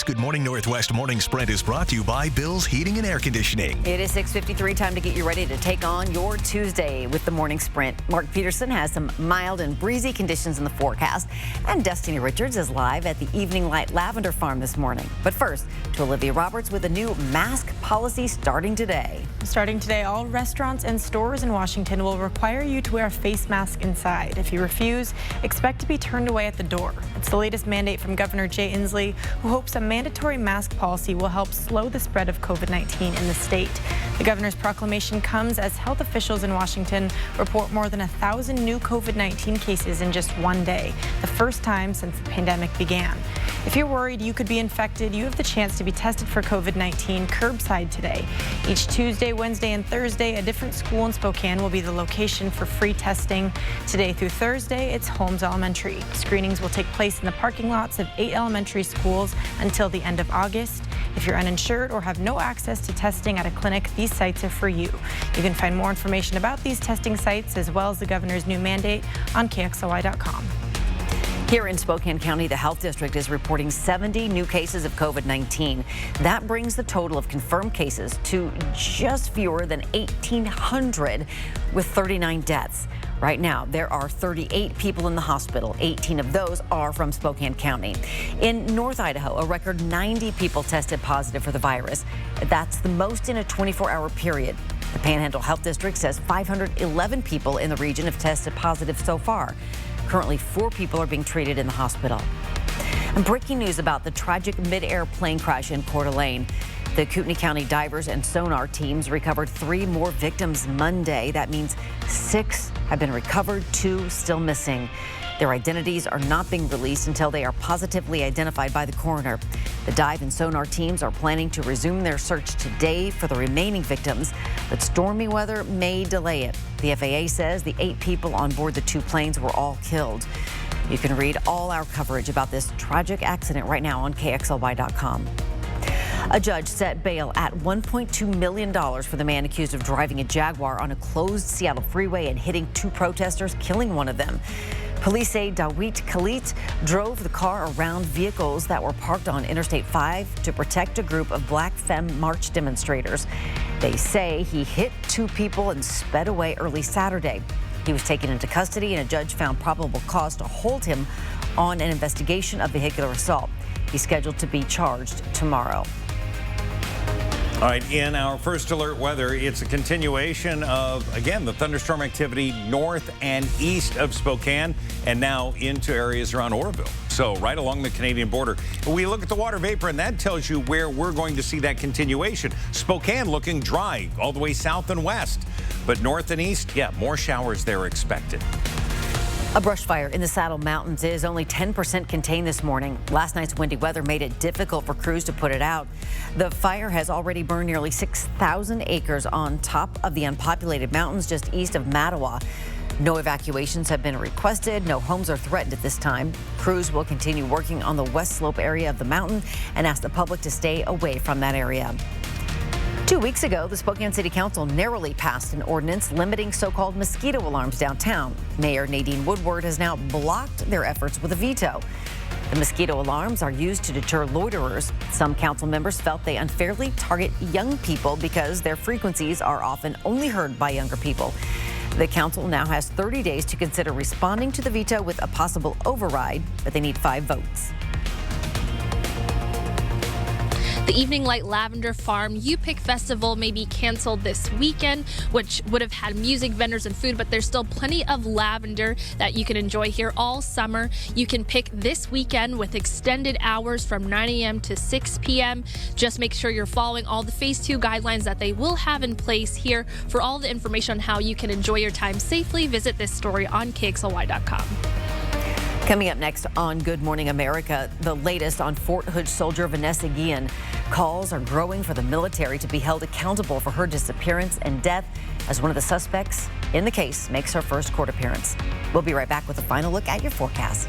Good Morning Northwest Morning Sprint is brought to you by Bill's Heating and Air Conditioning. It is 6:53, time to get you ready to take on your Tuesday with the Morning Sprint. Mark Peterson has some mild and breezy conditions in the forecast, and Destiny Richards is live at the Evening Light Lavender Farm this morning. But first, to Olivia Roberts with a new mask policy starting today. Starting today, all restaurants and stores in Washington will require you to wear a face mask inside. If you refuse, expect to be turned away at the door. It's the latest mandate from Governor Jay Inslee, who hopes a mandatory mask policy will help slow the spread of COVID-19 in the state. The governor's proclamation comes as health officials in Washington report more than 1,000 new COVID-19 cases in just one day, the first time since the pandemic began. If you're worried you could be infected, you have the chance to be tested for COVID-19 curbside today. Each Tuesday, Wednesday, and Thursday, a different school in Spokane will be the location for free testing. Today through Thursday, it's Holmes Elementary. Screenings will take place in the parking lots of 8 elementary schools until the end of August. If you're uninsured or have no access to testing at a clinic, these sites are for you. You can find more information about these testing sites as well as the governor's new mandate on KXLY.com. Here in Spokane County, the health district is reporting 70 new cases of COVID-19. That brings the total of confirmed cases to just fewer than 1,800 with 39 deaths. Right now, there are 38 people in the hospital. 18 of those are from Spokane County. In North Idaho, a record 90 people tested positive for the virus. That's the most in a 24-hour period. The Panhandle Health District says 511 people in the region have tested positive so far. Currently, 4 people are being treated in the hospital. And breaking news about the tragic mid-air plane crash in Coeur d'Alene. The Kootenai County divers and sonar teams recovered 3 more victims Monday. That means 6 have been recovered, 2 still missing. Their identities are not being released until they are positively identified by the coroner. The dive and sonar teams are planning to resume their search today for the remaining victims, but stormy weather may delay it. The FAA says the 8 people on board the 2 planes were all killed. You can read all our coverage about this tragic accident right now on KXLY.com. A judge set bail at $1.2 million for the man accused of driving a Jaguar on a closed Seattle freeway and hitting 2 protesters, killing one of them. Police say Dawit Khalid drove the car around vehicles that were parked on Interstate 5 to protect a group of Black Femme March demonstrators. They say he hit 2 people and sped away early Saturday. He was taken into custody, and a judge found probable cause to hold him on an investigation of vehicular assault. He's scheduled to be charged tomorrow. All right, in our first alert weather, it's a continuation of, again, the thunderstorm activity north and east of Spokane and now into areas around Oroville. So right along the Canadian border. We look at the water vapor, and that tells you where we're going to see that continuation. Spokane looking dry all the way south and west, but north and east, yeah, more showers there expected. A brush fire in the Saddle Mountains is only 10% contained this morning. Last night's windy weather made it difficult for crews to put it out. The fire has already burned nearly 6,000 acres on top of the unpopulated mountains just east of Mattawa. No evacuations have been requested. No homes are threatened at this time. Crews will continue working on the west slope area of the mountain and ask the public to stay away from that area. 2 weeks ago, the Spokane City Council narrowly passed an ordinance limiting so-called mosquito alarms downtown. Mayor Nadine Woodward has now blocked their efforts with a veto. The mosquito alarms are used to deter loiterers. Some council members felt they unfairly target young people because their frequencies are often only heard by younger people. The council now has 30 days to consider responding to the veto with a possible override, but they need 5 votes. The Evening Light Lavender Farm You Pick Festival may be canceled this weekend, which would have had music, vendors, and food, but there's still plenty of lavender that you can enjoy here all summer. You can pick this weekend with extended hours from 9 a.m. to 6 p.m. Just make sure you're following all the Phase 2 guidelines that they will have in place here. For all the information on how you can enjoy your time safely, visit this story on KXLY.com. Coming up next on Good Morning America, the latest on Fort Hood soldier Vanessa Guillen. Calls are growing for the military to be held accountable for her disappearance and death as one of the suspects in the case makes her first court appearance. We'll be right back with a final look at your forecast.